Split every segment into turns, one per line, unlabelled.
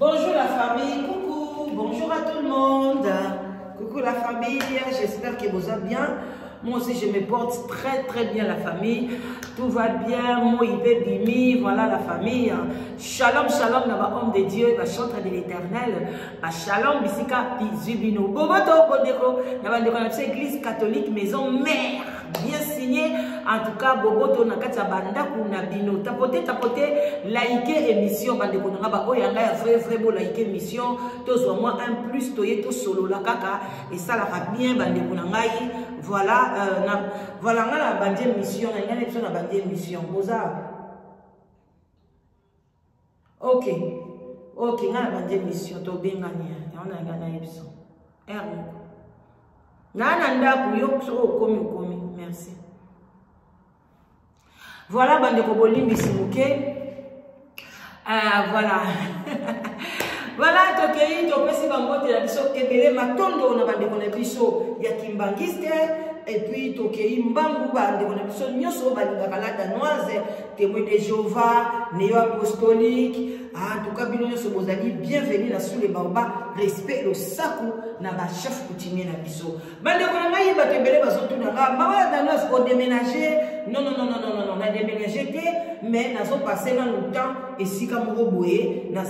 Bonjour la famille, coucou, bonjour à tout le monde. Coucou la famille, j'espère que vous allez bien. Moi aussi je me porte très bien la famille. Tout va bien, moi il bimi, voilà la famille. Shalom, shalom, homme de Dieu, chantre de l'éternel. Shalom, bisika, bizubino. Boboto, bodeko, église catholique, maison mère. Bien signé, en tout cas, Boboto Nakata Banda Kunabino. Tapote, like émission, Bandeko Naba Oyanga, vrai beau like émission. Tous au moins un plus, toye tout solo la kaka. Et ça la va bien, Bandeko Nangai. Voilà, voilà, on a la bande émission, on a une bande émission. Boza. Ok, on a la bande émission, to bien gagné. On a gagné émission. Nanda Kuyok, komi. Merci. Voilà, bande Koboli Misimuke. Voilà. Voilà, Tokei, Topesi Bambote, la biso, Ebele, Matondo, on a bande Konebiso, Yakimbangiste, et puis Tokei Mbangu, bande Konebiso, Nyoso, bande danoise, témoin de Jéhovah, néo-apostolique. En tout cas, bienvenue sous les barbas, respect le sakou, na ba chef coutumier na biso. Bande konanga ba tebele bazotu na ba, mawa danoise au déménager. Non, on a déménagé, mais nous avons passé dans le temps et si comme vous voyez, nous avons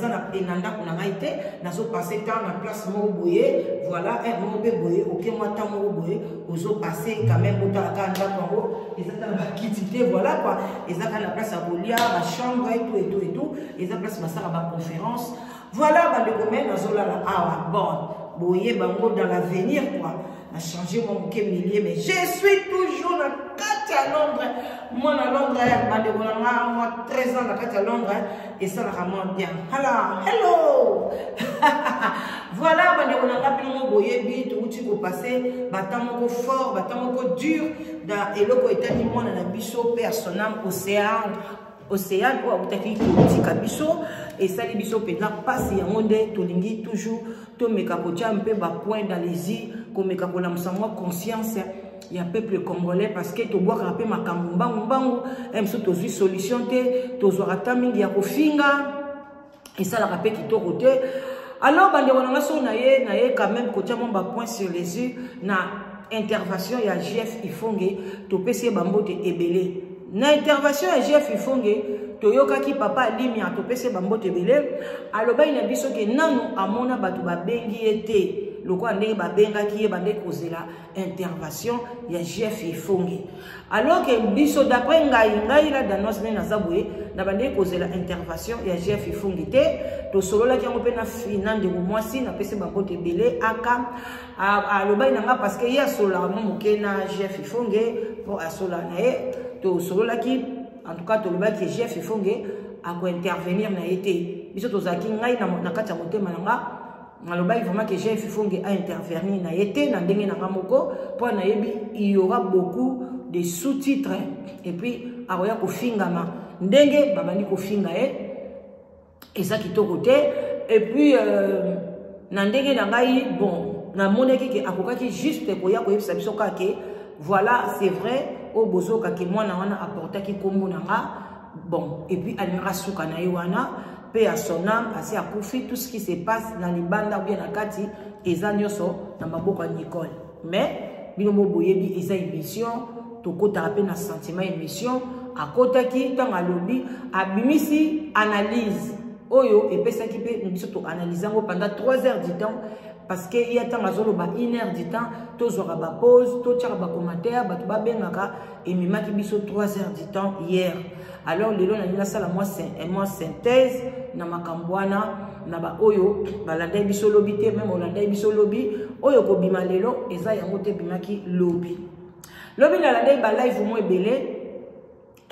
été, nous avons passé temps dans la place Moroboye, voilà, un Moroboye, ok, moi, tant Moroboye, nous avons passé quand même au temps à Kandaparo, ils ont la quitté, voilà quoi, ils ont la place à Bolia, la chambre et tout, ils ont la place à la conférence, voilà, le domaine, nous avons la bon, Boye, bango dans l'avenir quoi. A changé mon millier, mais je suis toujours dans à Londres. Moi, à Londres, moi, 13 ans à Londres, et ça va vraiment bien. Hello! Voilà, on tu peux passer, batamoko fort, batamoko dur, et le États-Unis, on a biso personnel, océan ou autaki politika biso et ça les biso peut passer en monde tolingi toujours to meka kotia un peu ba point dans les yeux comme meka kola msamwa conscience ya peuple congolais parce que to boire rapper makambo mbangu emso to zui solution te to zo rata mingi ya kofinga et ça la rapper qui to côté alors bande on a so na ye quand même kotia mon ba point sur les yeux na intervention ya JF Ifonge to pese bambote ebele. Na intervention à GF Ifonge, Toyoka ki papa limi a topese bambote belé, aloba ina biso ke nanu amona batu ba bengi ete, loko ande ba benga ki bande kozela intervention ya GF Ifonge. Alors que biso d'après ngai la danos na zaboué, na bande kozela intervention ya GF Ifonge te, to solola ki ngope na finande ko mwasi na pese bambote belé aka aloba ina nga parce que ya sola mo na GF Ifonge pour asola na e to solo la qui en tout cas to le qui chef Ifonge a ko intervenir na été biso to zaki ngai na kati ya motema nanga ngaloba vraiment que chef Ifonge a intervenir na été na ndenge na moko pour na yebi il y aura beaucoup de sous-titres et puis aroya ko fingama ndenge babandi ko finga et ça qui to côté et puis na ndenge na ngai bon na moneki ke akokaki juste ko ya ko yebisa biso ka ke voilà c'est vrai au bozo kaki mwana wana apporta ki kombo nanga bon et puis almira suka na wana pe à son âme assez à profit tout ce qui se passe dans les bandes ou bien na kati eza nyoso na maboko Nicole mais bino boyebi eza émission to kota pe na sentiment émission akota ki tanga lobi abimisi analyse oyo et pesa ki pe biso to analyser pendant 3 heures du temps. Parce qu'il y a tant à 1 heure du temps, tous aura ba pause, tous aura ba commentaire, ba tuba bengaka et mimaki biso 3 heures du temps hier. Alors les lona na sala moi synthèse na makambwana na ba oyo ba landai biso lobby te même landai biso lobby oyo ko bima lelo eza yango te bimaki lobby. Lobby na landai ba live mo ebele.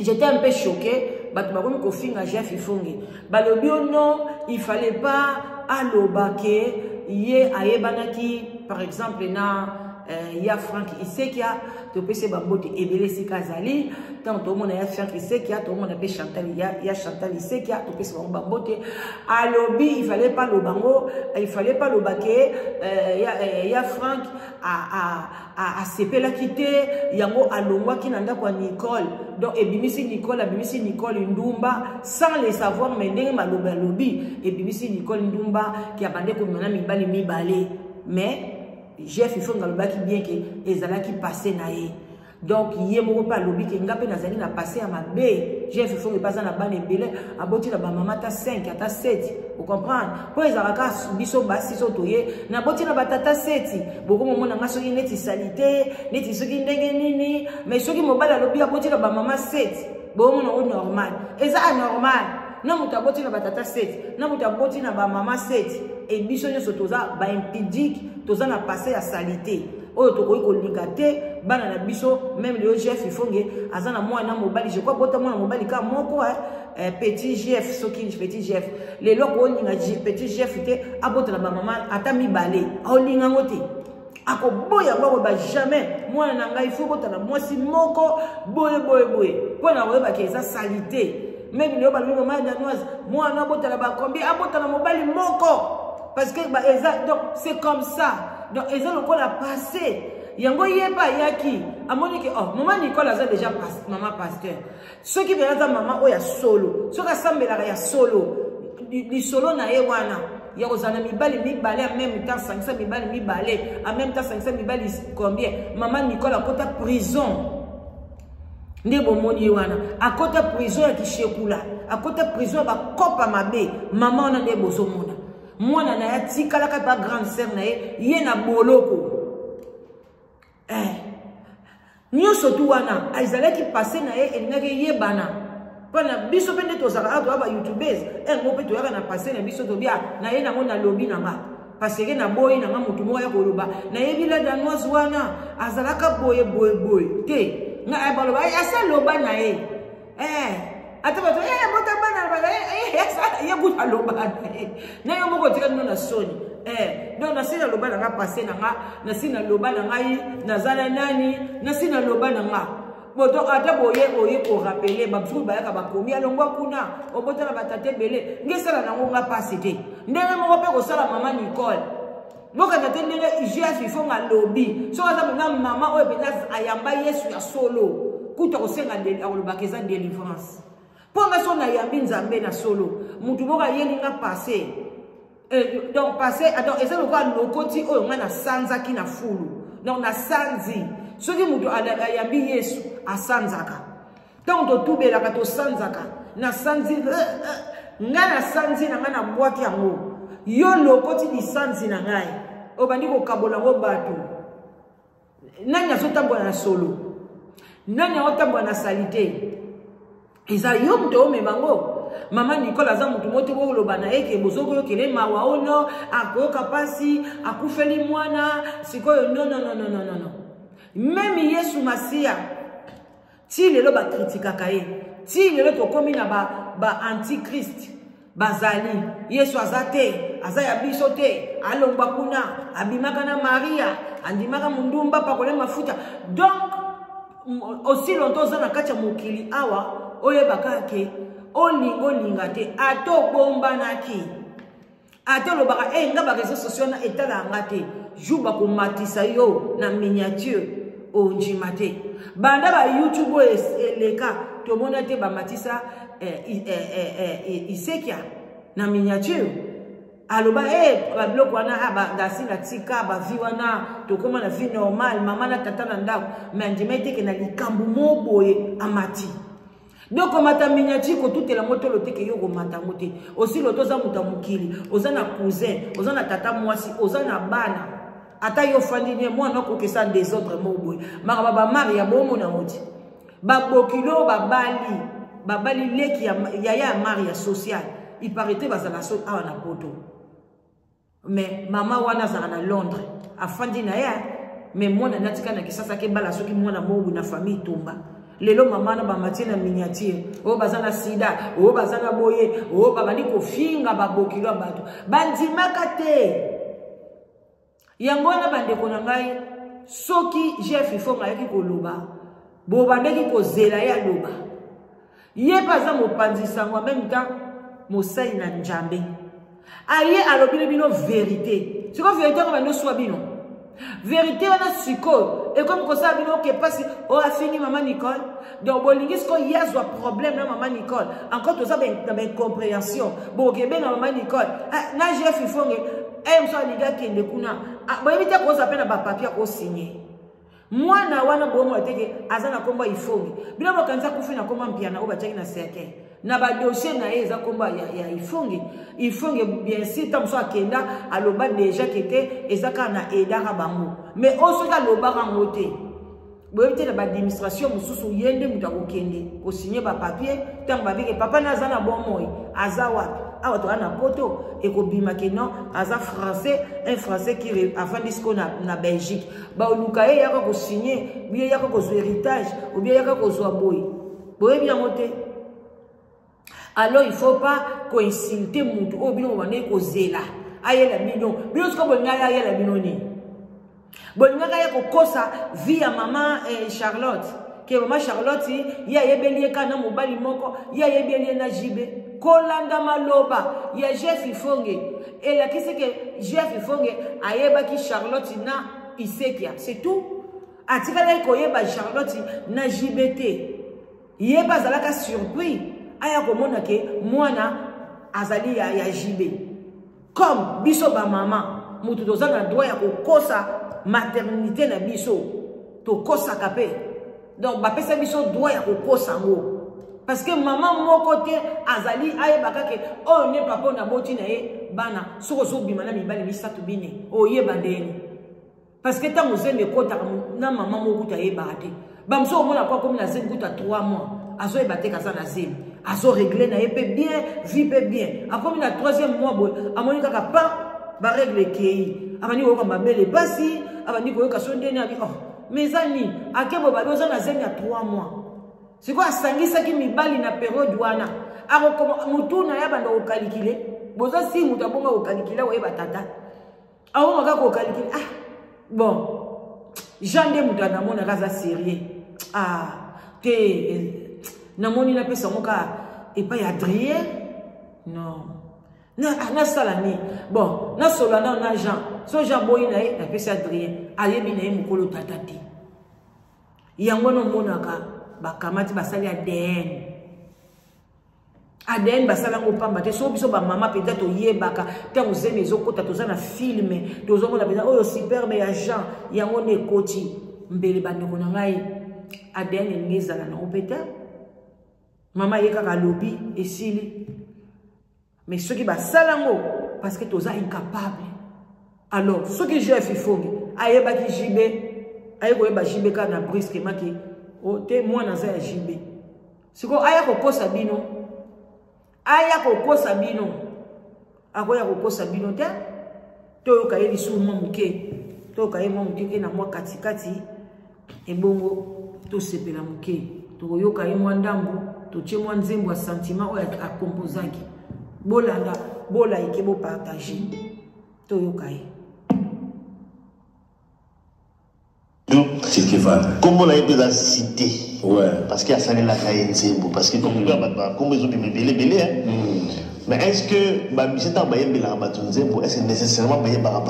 J'étais un peu choqué, ba tuba ko finga GF Ifonge. Ba lobby non, il fallait pas alobake Yé ayebanaki par exemple na ya Frank Isekia to pese bambote ebele sikazali tant to mona ya Frank Isekia to mona pe Chantal ya Chantal Isekia to pese bambote alobi il fallait pas le baquer ya Frank a sepela quitté yango alongwa ki nanda kwa Nicole donc ebimisi Nicole Ndumba sans le savoir mais ndenge maloba lobi ebimisi Nicole Ndumba qui a bandé comme na mibali mibale mais Jeff il faut ngalobaki bien que ezala qui passer naé donc yé moko pa lobi ke ngape nazali na passer à ma bé Jeff il faut que passer na bane belé aboti na ba mama ta 5 ata 7 vous comprendre pour ezalaka biso basi so toye na boti na batata 7 boko mona ngaso ineti salité neti soki ndenge nini mais soki mobala lobi aboti na ba mama 7 bo mona o normal eza anormal na mutaboti na batata 7 na mutaboti na ba mama 7 et biso nyoso toza ba impidique toza na passer à salité oyo tokoyi kolinga te bana na biso même le Jeff ifonge azana mwana mobali je crois bota mwana mobali ka moko petit Jeff soki petit Jeff le loko olinga petit Jeff te abota na ba mama ata mibale olinga ngote akoboya ngoko ba jamais mwana na ngai faut bota na mwasi moko boye pona oyeba ke eza salité même le ba lo mama danoise mwana bota na ba combien abota na mobali moko parce que bah, donc c'est comme ça donc ils ont encore la passé yango yeba yaki amoni ke oh maman Nicole a déjà passé maman pasteur ceux qui viennent maman oya solo ceux qui sambela ya solo di solo na ye wana ya ozana mibali en même temps 500 mibali en même temps 500 mibali combien maman Nicole a kota prison ndebo moni wana a kota prison ya kishekula a kota prison ba kopa mabe maman na ndebo zomona mwana na ya tikalaka pa grande sœur na ye na boloko nyoso tu wana aizalaki passé na ye elingaki yebana pana biso pende tozaka ato aba youtubers ngo pe toyaka na passé na biso tobia na ye nango na lobi nanga parce que na boyi nanga mutu moko ya koloba na yebila danoise wana azalaka boye te nga baloba asa loba na ye ata bato bota bana ya buta loba na yo moko tika no na soni donc na sina loba nga passé na sina loba na ngai nazala nani na sina loba nga boto ata boye ko rappeler ba bfu ba ka ba komi alongwa kuna obota na batate bele ngesala nango nga passé te ndenge moko pe ko sala mama Nicole boka na tendele Jeff il faut nga lobby so aza na mama oyo bena ayamba Yesu ya solo kuta ko senga de alobakeza délivrance. Pour nga so na yambi nzambe na solo mutu boka yelinga passé donc passé attends eza lokwa lokoti oyo nga na sanza ki na fulu donc na sanzi soki mutu ayambi Yesu asanzaka donc to tubela ka to sanzaka na sanzi nga na sanzi na nga na bwaki yango yo lokoti di sanzi na ngai obandi ko kabola ngo bato nani azotambola na solo nani azotambola na salité eza yo muto omebango mama Nicole aza mutu moto boloba na eke bozoko yo kele mawa ono akoyoka pasi akufeli mwana sikoyo non même Yesu Masia ti lelo ba kritikaka ye ti lelo tokomi na ba antichrist bazali Yesu azate azaya biso te alongwa kuna abimaka na Maria andimaka mundumba pakole mafuta donc aussi longtemps za na kacha mokili awa oyebaka ke olinga te ato bomba naki ato lobaka nga ba réseaux sociaux na etala ngate juba ko matisa yo na miniature onjima te banda ba YouTube eleka to mona te ba matisa Isekia na miniature aloba ba bloko wana ba dasi na tika ba vi wana to koma na vie normal mama na tata na ndako mais ndimete ke na likambu moboye amati donc mata miniature ko toute la moto lote ke yo ko mata mote aussi loto za muta mukili oza na cousin oza na tata mwasi oza na bana ata yo fandine mwana ko kesa des autres moboye maka ba Maria bomo na moti ba bokilo babali leki ya Maria social il paraît bazala so awa na poto mais mama wana za na Londres afandi na ya mais mwana natika na kisasa ke bala soki mwana mobu na famille tumba lelo mama na ba matina miniature o bazana sida o bazana boye o babali ko finga babokilo bato bandimaka te yango na bandeko na ngai soki Jeff Ifonga yaki koloba bobandeki kozela ya loba ye paza mopanzi sango en même temps mosai na njambe aye alobile bino vérité siko vérité ko bando swa bino vérité wana siko et comme ça bino ke pasi o a fini maman Nicole donc bolingi siko yazwa problème na maman Nicole encore tout ça ben compréhension bo ke ben na maman Nicole na Jeff Ifonga mso liga kende kuna boyebite ko za pena ba papier ko signer mwana wana bomo ateke azana komba Ifonga bila bokanza kufina komba mpiana oba chaki na seke na ba dossier na eza komba ya Ifonga bien sûr tamso akenda aloba déjà kete ezaka na edara bango mais osoka loba rangote boyebite na ba administration mususu yende mutakokende ko signer ba papier tamba bike papa na azana bomoy azawa awa to ana poto et ko bima ke non aza français un français qui avant disco na Belgique ba oluka ye yaka ko signer bien yaka ko héritage ou bien yaka ko zo boy boye bien monter alors il faut pas ko insulter mutu o bino wane ko zela ayela bino bino ko bonga ayela bino ni bonga ya ko kosa via maman Charlotte que maman Charlotte ya yebelie kana mobali moko ya yebelie na jibe kolanda maloba ya Jeff Ifonga et la qui c'est que Jeff Ifonga ayeba ki Charlotte na isekia c'est tout atikala ko yeba Charlotte na JBT yeba zalaka surpris aya ko mona ke mwana azali ya JB comme biso ba mama mutu dozana droit ya ko kosa maternité na biso to kosa kapé donc ba pesa biso droit ya ko kosa ngo parce que maman mon côté azali aye bakake oh ne papa na boti na ye bana soko so bima na mibali misatu bine o ye bandeni parce que tant ozeme kota na maman mo kuta ye bate bamso mona kwa comme na zemi kuta 3 mois azo e bate kaza na zemi azo régler na ye pe bien vie pe bien a comme na 3e mois bo amoni kaka pa ba règle kei abani ko kamba bele basi abani ko ka sonde na oh mes amis akebo ba doza na zemi ya 3 mois. C'est quoi sangisa ki mibali na période wana ako mutuna ya banda ko calculer boza si muta bonga ko calculer wa yeba tata awo maka ko calculer bon jande muta na mona kaza sérieux te na moni na pesa moka et pas Adrien non na salani bon na solana na Jean so Jean boy na pesa Adrien ayebi na mukolo tata ti yango no monaka bakamati basali ADN basala ngopamba te so biso ba mama peut-être oyebaka tango zeme ezokota tozana filme tozomona beza oyo superbe ya Jean yango ne koti mbele bandeko na ngai ADN ngezala na opeta mama yeka ka lobby esili mais ceux qui basala ngo parce que toza incapable alors ceux qui Jeff Ifonga ayeba ki jibe ayeko yeba jibe kana brisque maki o te mwana za ya jibe siko aya kokosa bino akoya kokosa bino te to ka yeli su mo muke to ka yemo muke na mwa katikati ebongo to sepela muke to yoka yemo ndambu to tie mwa nzembo ya sentiment oya akompozaki bolanda bola ikebo partager to yoka ye.
C'est ce qu'il va.
Comment on a été dans la cité?
Ouais.
Parce qu'il y a ça là parce que comme on a comme ils ont belé mais est-ce que c'est un bail de la est-ce que nécessairement bail par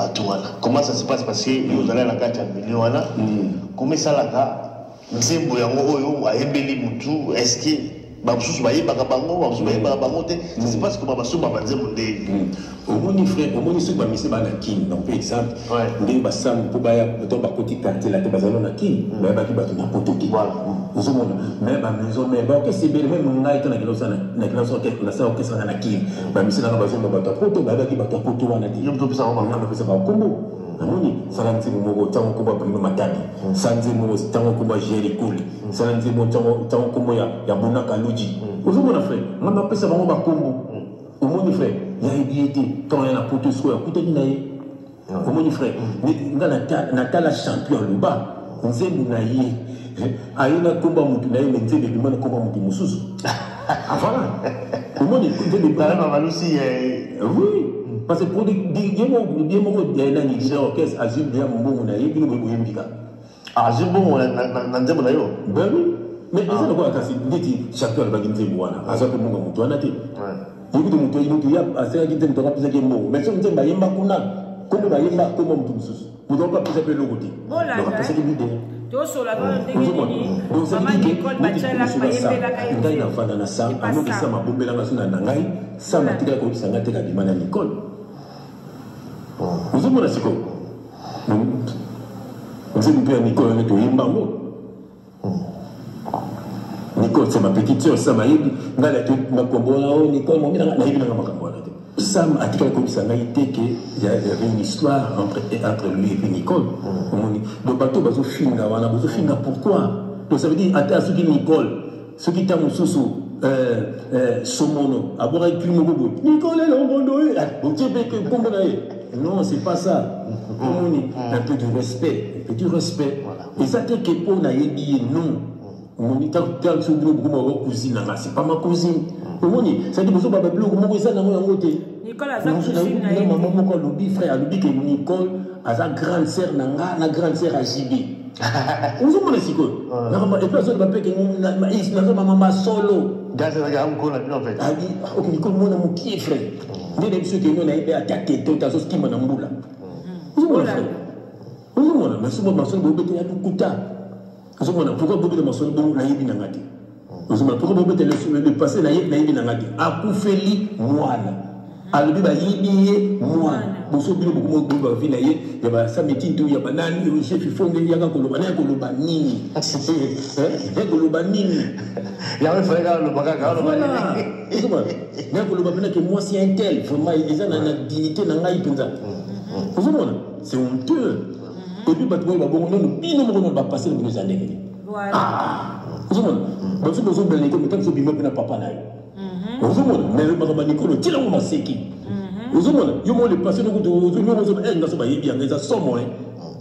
comment ça se passe parce que vous allez la carte à million là comment ça là nzembo yango oyo ayembeli mutu est-ce que bamususu bayebaka bango bamususu bayebaka bango te ça se passe comment basuba banzembo ndenge
omoni frère omoni soki bamisi bana kini donc par exemple ndenge basango mpo baya to bakoti quartier la te bazalo na kini bayebaki bato na poto te ozomona mais bamaison mais baokesebele meme ngai to nasala okesanga na kini bamisi nanga bazomba bato ya poto bayebaki bato ya poto wana te yo mtopesa bango bangana bapesa bakombo namoni sala nzembo moko ntango kombo Bruno Matadi sala nzembo moko ntango kombo Jerry Cool sala nzembo ntango kombo ya Bonaka Luji ozomona frère nga bapesa bango bakombo omoni frère yayebi ete ntango ya na poto sikoyo akutaki na ye omoni frère nga natala champion aloba nzembo na ye aye na komba mutu na ye me nzembo ebima na komba mutu mosusu voilà omoni nzembo
balusi
oui parce que pour dire mon orchestre azul bien mon na ye bino boyembika
Ah, c'est bon, on nzembo na yo.
Ben oui. Mais ça ne quoi kasi nditi chacun le bagin nzembo wana. Azape munga mutu wana te. Ouais. Yiki mutu yimutu ya asera ki nzembo toka pisa ke mo. Mais so nzembo yemba kuna. Comme ba yemba comme mutu mususu. Mutu pas pisa pe logo te. Donc pisa ke bide.
To so la ba ndenge nini. Mama Nicole bachala ba yembela ka
ngai na fana na sa amoki sa mabombela nga suna na ngai sa matika ko bisa ngate ka dimana Nicole. Vous avez siko. Vous avez peur Nicole ne to yemba mo. Nicole c'est ma petite sœur ça m'a yebi ngala to makombo na o Nicole mo mina na yebi na makombo na te. Sam atika ko bisa ngai te que il y avait une histoire entre lui et Nicole. Donc bateau bazo finga wana bazo finga pourquoi? Donc ça veut dire ata suki Nicole ce qui t'a mususu somono abora ikimo gogo Nicole longondo donc tu veux que kombo na ye. Non, c'est pas ça. Un peu de respect. Un peu de respect. Et ça, c'est que pour na yebi non. C'est pas ma cousine. Ça dit, Nicole a sa cousine. Maman, le frère, le que Nicole a sa grande sœur, la grande sœur à JB. Vous avez dit que et personne ne va payer que maman solo. Nicole, mon amour qui est frère. Mais les ceux qui nous ont attaqué, tout à ce qui m'a namboula. Vous avez dit vous avez dit mais souvent, ma soeur, vous avez dit pourquoi vous avez dit ma soeur, vous avez dit pourquoi vous avez dit le passé, vous avez dit Akoufeli, moi. Alors, bah, il moi. Vous savez, beaucoup de vie, il y a ça, mais il y a pas nani, le chef, il faut que il y a un colobani, il y a un colobani. Il y a un frère, le bagage, il y a un colobani, que moi, c'est un tel, vraiment, il y a une dignité dans la vie. C'est honteux. Et puis, nous va passer les années. Voilà. Vous savez, vous avez dit que vous avez dit papa. Vous savez, mais le bagage, il y a un seki. Vous savez, il y a un passé,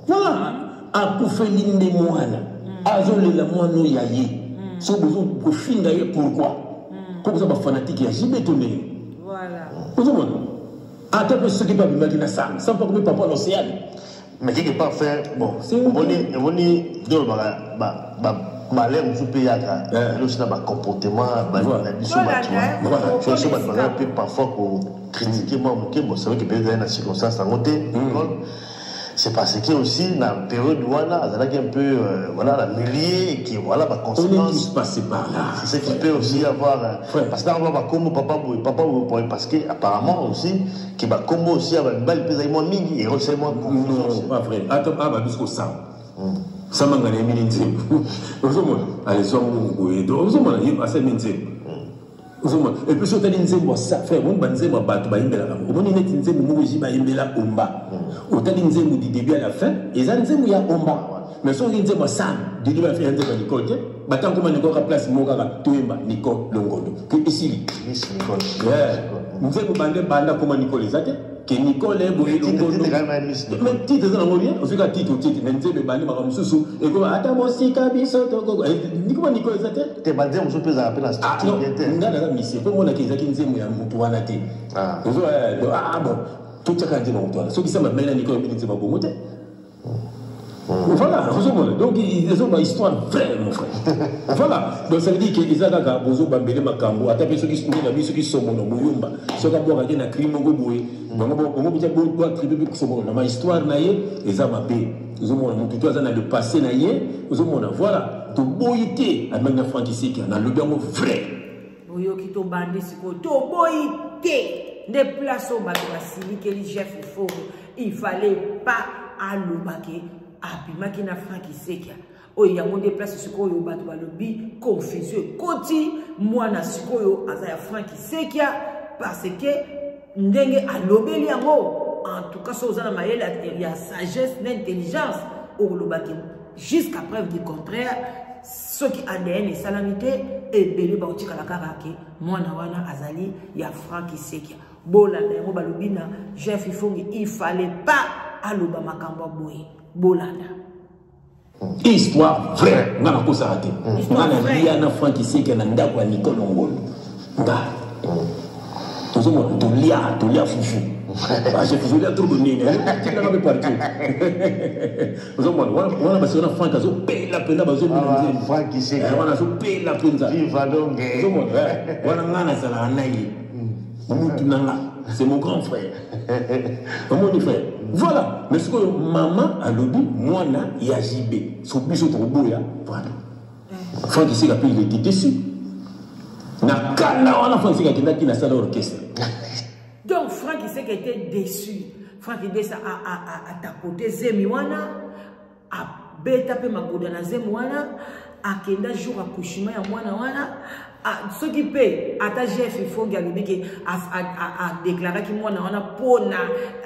voilà. Akoufeli de moine. Azole la moine yaye. Si vous avez profité pourquoi? Comme ça, fanatique, il y a jamais tourné. Voilà. Vous savez, attends, ce qui va me mettre dans ça, sans pas que papa l'océan.
Mais quelque part faire, bon, on est dans malheur, je peux y aller, aussi dans le comportement, je parfois critiquer moi, c'est vrai que peut-être dans la circonstance, c'est parce que aussi dans la période où on a un peu voilà la millier qui voilà ma conséquence.
On est tous passés par là.
C'est ce qui peut aussi avoir parce que là comme papa parce que apparemment aussi qui va comme aussi avoir une balle plus moins mingi et recevement
non pas vrai. Attends bah bisco ça. Ça m'a gagné minute. Allez somme et donc on a assez minute. Et puis sur tali nzembo ça frère on banzembo bato ba imbela on moni net nzembo mo jiba imbela omba o tali nzembo du début à la fin et ça nzembo ya omba mais sur nzembo ça du début à la fin nzembo Nicole te batant comme Nicole ka place mo kaka toemba Nicole longondo que ici
Nicole
nzembo banda comme Nicole ezate que Nicole est boye longondo mais titre ça non rien on fait ka titre nzembo bandi makamususu et comme ata mo sika biso to go Nicole ezate
te banze mo sope za appel la structure
ngana monsieur pour moi qui ezaki nzembo ya mutu wana te bon tout ça quand nzembo mutu wana soki ça m'a mena Nicole bi nzembo bongo te voilà donc ils ont une histoire vraie mon frère voilà donc ça veut dire que ezaka ka bozo bambele makambo ata pe soki soki na biso ki somono boyumba soka boka ke na crime ngo boye bongo bi bo doit tribu ko somono na ma histoire na ye ezama pe ozomona mutu to azana de passé na ye ozomona voilà to boyité a même Franck ici qui a le bien vrai
oyo ki to bandi siko to boyité des places au bateau asili que les chefs il fallait pas alobake apimaki na Franck Isekia oyo yango des places sikoyo bato balobi confusion koti mwana sikoyo aza ya Franck Isekia parce que ndenge alobeli yango en tout cas so ozana mayele ya sagesse d'intelligence olobaki jusqu'à preuve du contraire ce qui ADN et salamité et belé ba otika la karake mwana wana azali ya Franck Isekia bolanda yango balobina Jeff Ifongi il fallait pas aloba makambo boye bolanda
histoire vraie ngana ko sarate ngana liya na Franck Isekia na ndako ya Nicole Ngolo nga tozo mo to lia fufu J'ai fusionné à tout le monde. Tu n'as pas parti. Vous avez on a passé un franc à payer la peine à baser.
Franck qui sait.
On a payé la peine.
Viva donc.
Vous avez on a ça la naïe. C'est mon grand frère. Mon frère. Voilà. Mais ce que maman a lobby, moi, il y a JB. Son biseau trop beau, voilà. Franck qui sait qu'il était déçu. Na kala on a Franck qui n'a salle orchestre.
Donc Franck il sait qu'il était déçu. Franck il dit ça à tapoter Zemiwana, à beta pe magoda na Zemiwana, à kenda jour accouchement ya mwana wana, à ce qui paye à ta chef il faut galibi que à déclarer que mwana wana pona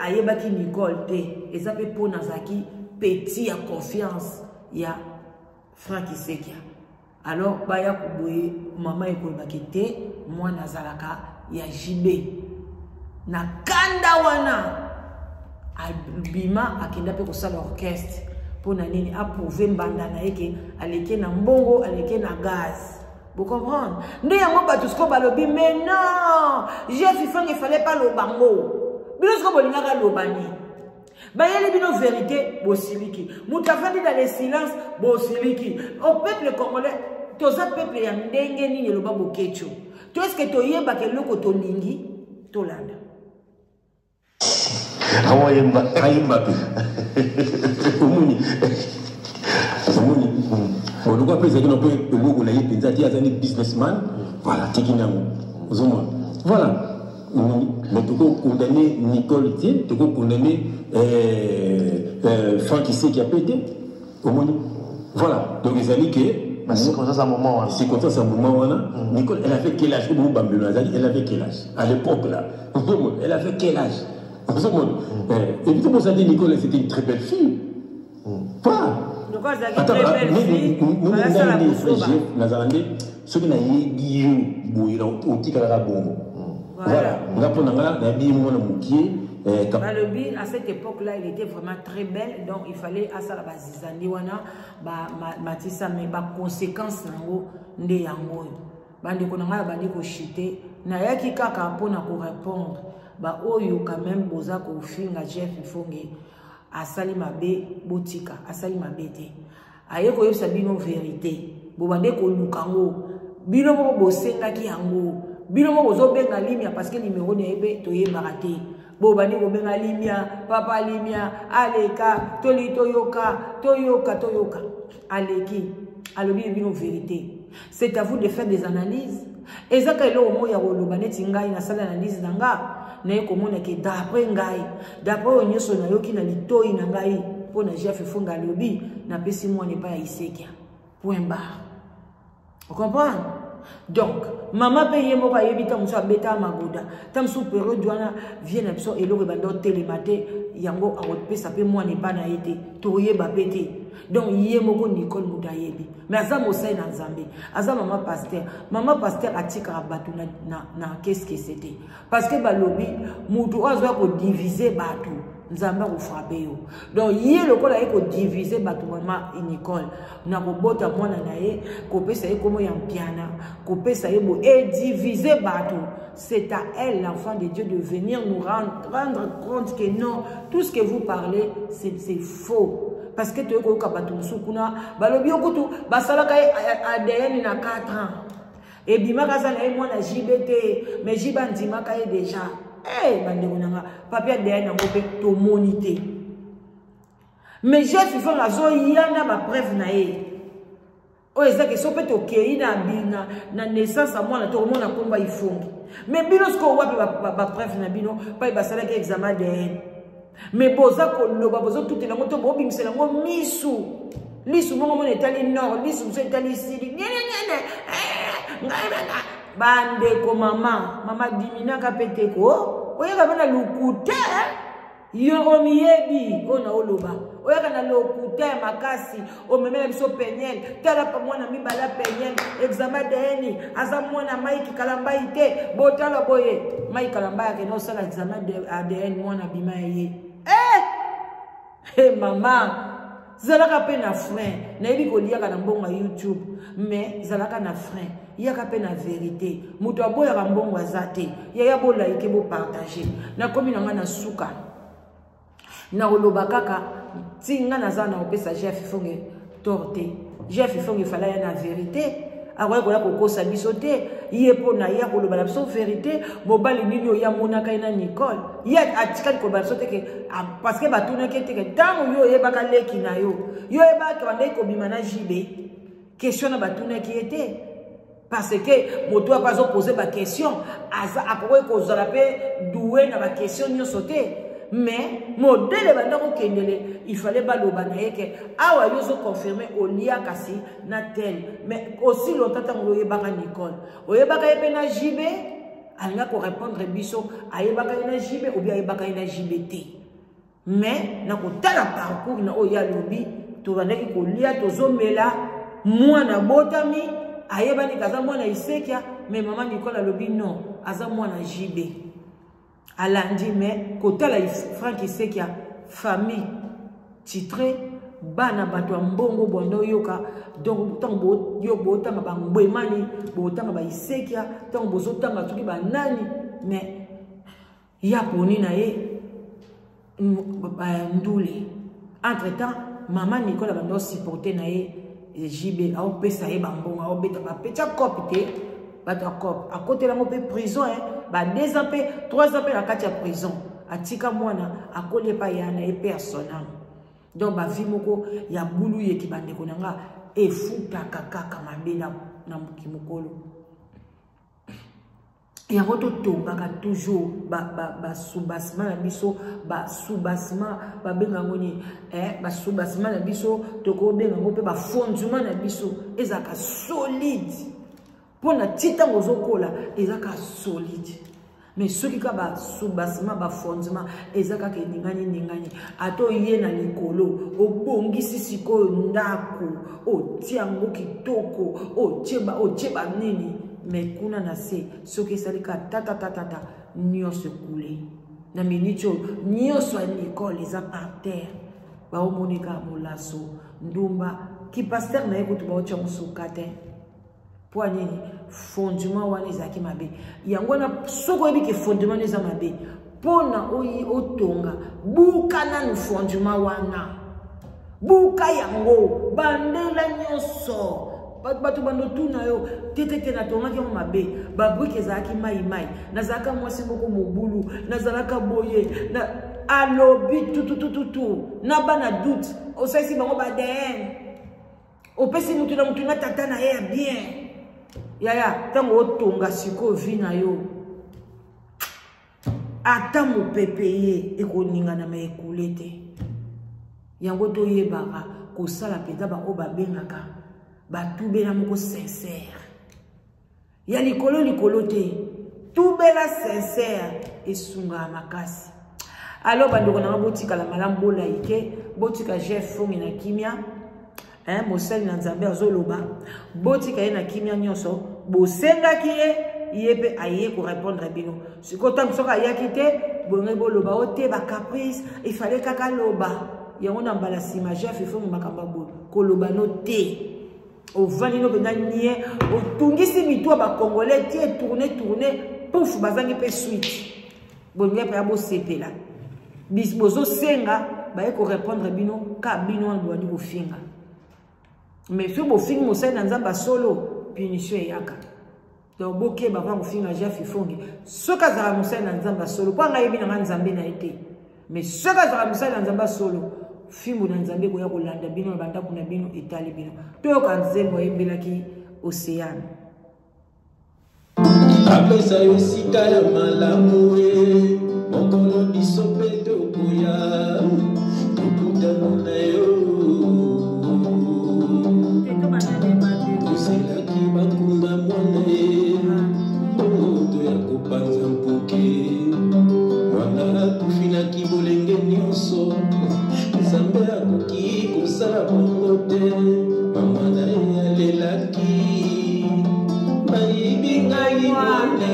ayeba ki Nicole te. Et ça peut pona zaki petit à confiance ya Franck il sait qu'il y a. Alors, baya kuboye maman ekolobaki te mwana azalaka ya JB na kanda wana abima akenda pe kosala orchestre pona nini approuver mbanda na yeke aleke na mbongo aleke na gaz. Vous comprenez? Nde yango bato sko balobi mais non Jeff Ifang il fallait pas le bango bino sko bolingaka lobani bayeli bino vérité bosiliki mutafandi dans le silence bosiliki au peuple congolais toza peuple ya ndenge nini loba bokecho to est-ce que toyeba ke loko tolingi tolanda
awoyemba
ayimba pe omuni on doit pas dire que le logo na yepenza ti azani businessman voilà tikinango ozoma voilà mais tu peux condamner Nicole Tien, tu peux condamner Franck qui sait qui a pété. Voilà. Donc les amis que.
C'est comme ça un moment.
C'est comme ça un moment. Nicole, elle avait quel âge? Elle avait quel âge? À l'époque là. Elle avait quel âge? Et puis pour ça dit Nicole, c'était une très belle fille. Pas. Attends, ce qui n'a voilà.
À cette époque-là, il était vraiment très belle, donc il fallait à ça la bazizandi wana ba matisa mais ba conséquences nango nde yango bandi konanga bandi ko chuter na yaki kaka mpona ko répondre ba oyo quand même boza ko finga Jeff Ifonge asali mabe botika asali mabe te aye ko yebisa bino vérité bo bande ko lukango bino mo bosenga ki yango bino mo bozo benga limia parce que numéro ne ebe to yebaka te bo bande ko benga limia papa limia aleka toli toyoka aleki alobi bino vérité. C'est à vous de faire des analyses. Et ça que lo mo ya kolobane tingai na sala analyse nanga na ekomona ke d'après onyoso na yoki na litoi na ngai pona Jeff Ifonga lobi na pesi mo ne pas isekia point barre. Vous comprenez? Donc maman paye mo ba yebita muso abeta magoda tam sou période wana vient abso elo ke bando télématé yango akopesa pe mo ne pas na été toyeba pété. Donc yemoko Nicole Mudayebi mais aza mosai na Nzambe aza maman pasteur atika batu na qu'est-ce que c'était parce que balobi mutu ozo ko diviser batu Nzambe ko frappe yo donc yé lokola ko diviser batu maman Nicole na ko bota mwana na ye ko pesa ye komo ya mpiana ko pesa ye bo et diviser batu. C'est à elle, l'enfant de Dieu, de venir nous rendre compte que non, tout ce que vous parlez, c'est faux. Parce que tu es au Kabatou Soukuna, Balobio Koutou, Basalaka ADN na 4 ans. Et Bimakaza na moi na JBT, mais Jibandimaka est déjà. Eh, Bandegonanga, papier ADN en copé, to monité. Mais j'ai fait la zone, il y en a ma preuve naïe. Oh, c'est que si on peut te na naissance à moi, tout le monde a combat il faut. Mais bino ce qu'on voit ba preuve na bino, pas il va s'aller que examen ADN. Mais boza ko loba bozo tout est là moto bo bimsela ngo misu mo mo etali nord misu mo etali sud bande ko mama dimina ka pete ko oyaka bana lukute yo omiyebi ona oloba oyaka na lukute makasi o memela biso penyel tala pa mwana mibala penyel examen d'ADN aza mwana Mike Kalamba ite botala boye Mike Kalamba ke no sala examen d'ADN mwana bima ye. Eh, maman, zalaka pe na frein na yebi koliaka na mbongo ya YouTube mais zalaka na frein yaka pe na vérité muto aboyaka mbongo azate ya bola ike bo partager na komi na nga na suka na oloba kaka tinga na za na opesa chef fonge torte chef fonge fala ya na vérité awa ko ya kokosa biso te ye pona ya koloba na biso vérité mobali nini oya monaka ina Nicole ye atikali koloba biso te ke parce que batuna ke te ke tango yo yebaka leki na yo yebaka bande ko bima na jibe question na batuna ki était parce que moto a pas poser ba question aza akowe ko zala pe doué na ba question nyoso te mais modèle bandako kendele il fallait baloba na yeke awa yozo confirmer olia kasi na tel mais aussi longtemps tango yebaka Nicole oyebaka yepe na jibe alinga ko répondre biso ayebaka na jibe ou bien ayebaka na jibete mais na ko tala parcours na oya lobi to bandaki ko lia tozomela mwana botami ayebani kaza mwana isekia mais maman Nicole alobi non aza mwana jibe alandi mais kotala Frank isekia famille titré bana bato mbongo bondo yoka donc tango yo botanga bangwemani botanga ba isekia tango bozotanga tuki banani mais ya poni na ye ndule entre temps maman Nicole bando supporter na ye JB a opesa ye bambongo a obeta ba pecha copte bata cop a côté la mope prison ba 2 ans pe 3 ans pe la kati ya prison atika mwana akole pa yana e personnel donc ba vie moko ya bulu ye ki bande ko nanga e futa kaka mabela na mukimokolo ya roto tonga ka toujours ba soubassement na biso ba soubassement ba benga ngoni ba soubassement na biso to ko benga ngo pe ba fondement na biso ezaka solide pona tita ngozokola ezaka solide mais ceux qui ba soubassement ba fondement ezaka ke ningani ato ye na likolo obongisi siko ndako o tiango kitoko o cheba nini mais kuna na se soki salika tata nyonso coulé na minito nyonso ya Nicole eza par terre ba omonika molaso ndumba ki pasteur na ekutu ba ocha musukate po nini fondement wana ezaki mabe yango na soko ebi ke fondement eza mabe pona oyi otonga buka na fondement wana buka yango bandela nyonso batu bando tuna yo tete na tonga ki mabe babuki ezaki mai nazaka mwasi moko mobulu nazalaka boye na alobi tutu na bana doute osaisi bango ba DM opesi mutu na tata na ye bien yaya tango otonga siko vi na yo ata mopepe ye ekoninga na maekule te yango toyebaka kosala peta ba o babengaka batubela moko sincère ya likolo te tubela sincère esunga makasi alors bandoko na botika la malamu bola ike botika chef fongi na kimia mosali na nzambe azoloba botika ye na kimia nyonso bosengaki ye pe aye ko répondre bino sikotango soka ayaki te bonge boloba ote ba caprice il fallait kaka loba yango na mbala sima chef fongi makamba bo koloba no te au vanino benanie au tungisi mitwa ba congolais tie tourner pouf bazangi pe suite bonge pe abo sepela bis bozo senga ba ko répondre bino ka bino ndo wani ko finga mais sur bo finga mo sai na nzamba solo punition yaka donc boke ba va mo finga ja fifongi soka za mo sai na nzamba solo kwa ngai bina nga nzambe na ete mais soka za mo sai na nzamba solo fimbo na nzambe ko ya kolanda bino banda kuna bino etali bino to ka nzembo yembelaki océan
apesa yo sika ya malamu e mokolo biso pe tokoya tokutana na yo oselaki bakunda mwana e oto ya kopanza mpoke mwana akufinaki bolenge nyonso nzambe akoki kosala bongo te mamwana ye alelaki bayibi ngai mwana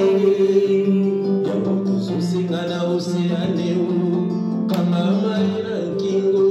yango tozosenga na oseane o kanga mai na nkingo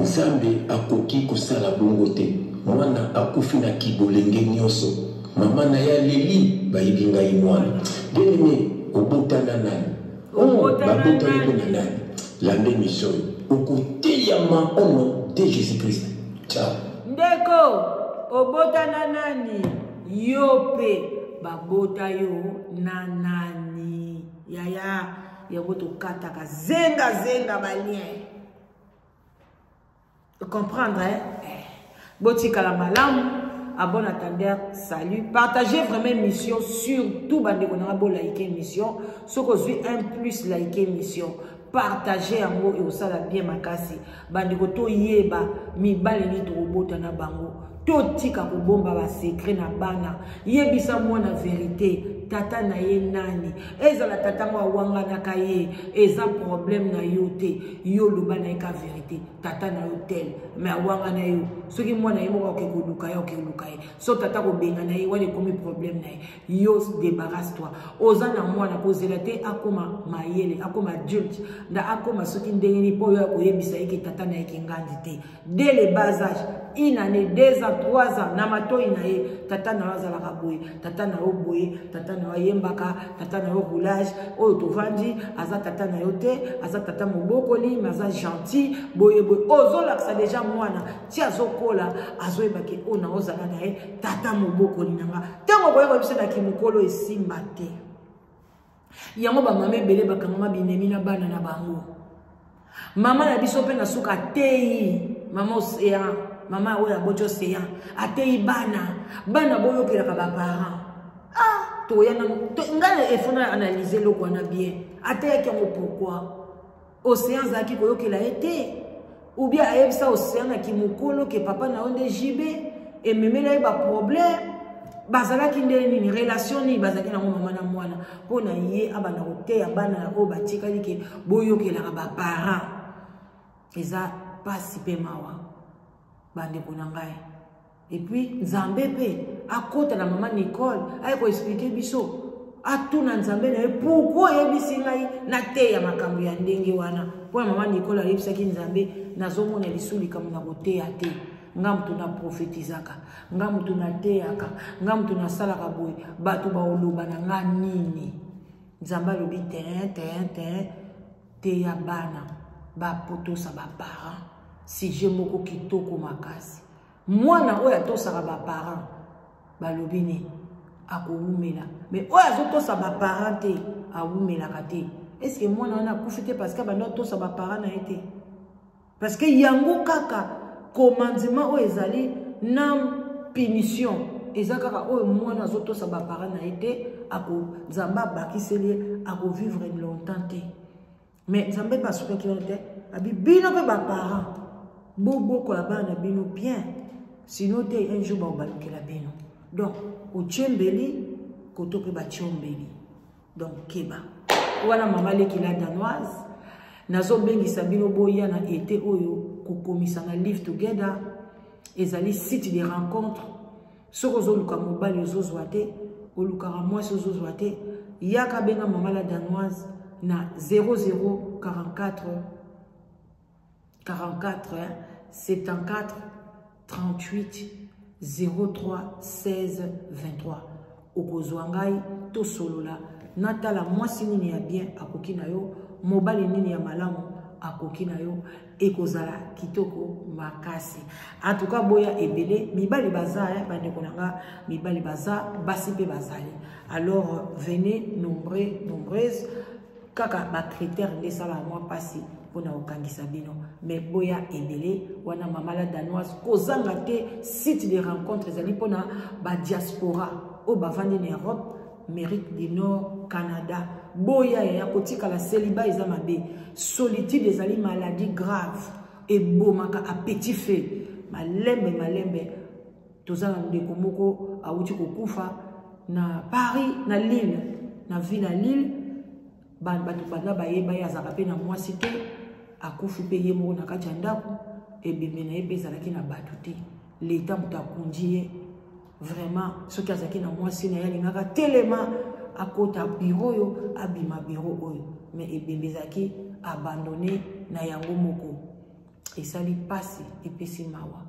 Nzambe akoki kosala bongo te. Mwana akufi na kibolenge nyonso. Mama na ya leli bayibi ngai mwana. Bien-aimé, obotana nani? Babotana nani? Lande mission. Okoteyama au nom de Jésus-Christ. Ciao.
Ndeko, obotana nani? Yope babota yo na nani? Yaya, yango to kataka zenga balien. Comprendre, hein? Botika la malam, abon attendeur, salut. Partagez vraiment mission, surtout bandeko na bo like mission. Ce que je un plus like mission. Partagez en gros et au sala bien makasi. Bandeko to yeba mi baleni to robota na bango. To tika ko bomba ba secret na bana. Yebisa mwana vérité. Tata na ye nani eza la tata mwa wanga na kaye eza problème na yo te yo luba na ka vérité tata na yo tel mais wanga na yo soki mwana ye moko ke koluka yo ke luka ye so tata ko benga na ye wale komi problème na ye yo débarrasse toi oza na mwana ko zela te akoma mayele akoma adulte nda akoma soki ndengeni po yo ko yebisa ye ke tata na ye ke ngandi te dès le bas âge une année 2 ans 3 ans na matoi na ye tata na wazala ka boye tata na yo boye tata na yembaka tata na yo roulage oyo tovandi aza tata na yo te aza tata mobokoli mais aza gentil boye boye ozolakisa déjà mwana ti azokola azoyebaki oyo na ozala na ye tata mobokoli nanga ntango koyeba biso na kimokolo esimba te yango bamama ebele bakangama binemi na bana na bango mama na biso mpe na suka ateyi mama oseya mama oyo aboti oseya ateyi bana boyokelaka baparent il faut analyser le qu'on a bien. Pourquoi Océan Zaki qu'il a été. Ou bien il y a ça Océan qui mukolo que papa n'a pas de JB et même là il y a problème. Bazala qui une relation ni bazaki na maman na mwana. Pour na yé abana roté abana o batika que boyo que la ba parents. Et ça pas si peu mawa. Bande kunangai. Et puis Nzambe pe à côté la maman Nicole a expliqué biso. A tout na Nzambe na pourquoi yebisi ngai na te ya makambo ya ndenge wana. Pour maman Nicole a yebisa ki Nzambe nazomona lisuli comme na roté ya te. Ngam tu na prophétisaka, ngam tu na teaka, ngam tu na salaka boy, batu ba oloba na nga nini. Nzamba lobi te ya bana, ba poto sa ba parents. Si je moko kitoko makasi. Mwana oya to sa ba parents, ba lobi ni ako umela. Mais oya zo to sa ba parents te, a umela kate. Est-ce que mwana na kufite parce que ba no to sa ba parents na été? Parce que yango kaka commandement o ezali nam punition ezakaka o mwana zoto sa ba parents na été ako Nzamba bakiseli ako vivre longtemps te mais Nzamba pas souka ki onte abi bino pe ba parents bobo ko la bana bino bien sinon te un jour ba balukela bino donc o tchembeli koto pe ba tchombeli donc keba wana mama leki la danoise nazo bengisa bino boya na été oyo kokomisana live together ezali site de rencontre sokozo luka mobali ozozwa te olukaka mwasi ozozwa te yaka benga mama la danoise na 0044 74 38 03 16 23 okozwa ngai to solola natala mwasi nini ya bien akoki na yo mobali nini ya malamu akoki na yo ekozala kitoko makasi en tout cas boya ebele mibali baza bandeko nanga mibali baza basi pe bazali alors venez nombreuses kaka ba critères de sala moi passi pona okangisa bino mais boya ebele wana mama la danoise kozanga te site de rencontres ezali pona ba diaspora o bavandi en Europe, Amérique du Nord, Canada. Boya ya kotika la célibat ezamabe. Solitude ezali maladie grave. Et bomaka à petit feu. Malembe. Tozana ndeko moko awuti kokufa na Paris, na Lille. Na ville à Lille. Batu banda bayeba ya zakape na mwasi te. Akufu pe ye moko na kati ya ndako. Et bimena ebe zalaki na batu te. L'état mutakundi vraiment ce qui a zaki na mwasi na yali ngaka telema akota bureau yo abima bureau oyo mais ebembezaki abandonné na yango moko et ça lui passe et pesi mawa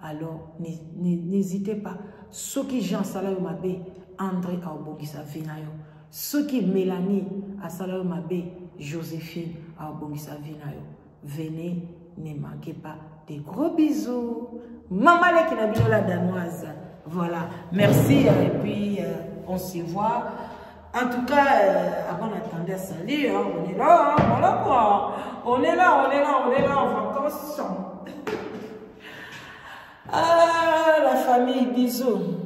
alors n'hésitez pas ceux qui Jean Salayo Mabe André Aobongisa Vinayo ceux qui Mélanie à Salayo Mabe Joséphine Aobongisa Vinayo venez ne manquez pas des gros bisous maman le qui n'a bien la danoise. Voilà, merci et puis on se voit. En tout cas, avant d'attendre à salut, hein, on est là, hein, voilà quoi. On est là en vacances. Ah, la famille, bisous.